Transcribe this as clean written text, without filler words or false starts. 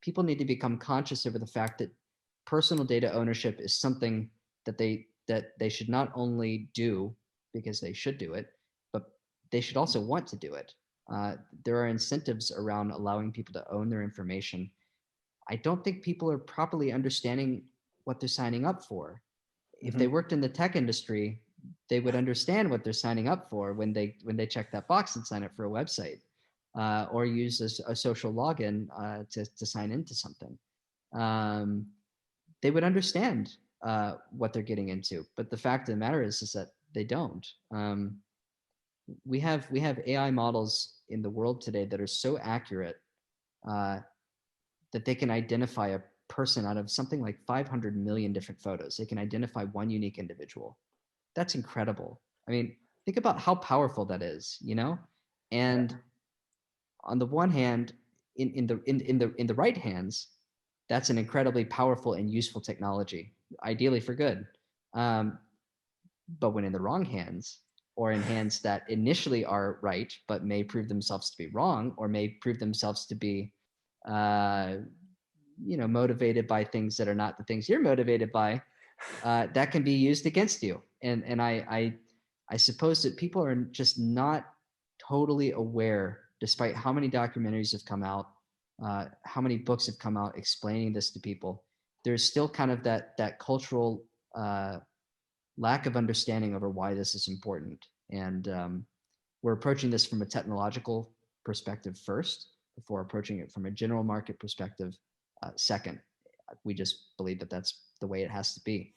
people need to become conscious over the fact that personal data ownership is something that they should not only do because they should do it, but they should also want to do it. There are incentives around allowing people to own their information. I don't think people are properly understanding what they're signing up for. If they worked in the tech industry, they would understand what they're signing up for when they check that box and sign up for a website, or use a social login to sign into something. They would understand what they're getting into. But the fact of the matter is that they don't. We have AI models in the world today that are so accurate that they can identify a person out of something like 500 million different photos. They can identify one unique individual. That's incredible. I mean, think about how powerful that is, you know? And on the one hand, in the right hands, that's an incredibly powerful and useful technology, ideally for good. But when in the wrong hands, or in hands that initially are right but may prove themselves to be wrong, or may prove themselves to be motivated by things that are not the things you're motivated by, that can be used against you. And I suppose that people are just not totally aware, despite how many documentaries have come out, how many books have come out explaining this to people. There's still kind of that cultural lack of understanding over why this is important. And we're approaching this from a technological perspective first, before approaching it from a general market perspective second. We just believe that that's the way it has to be.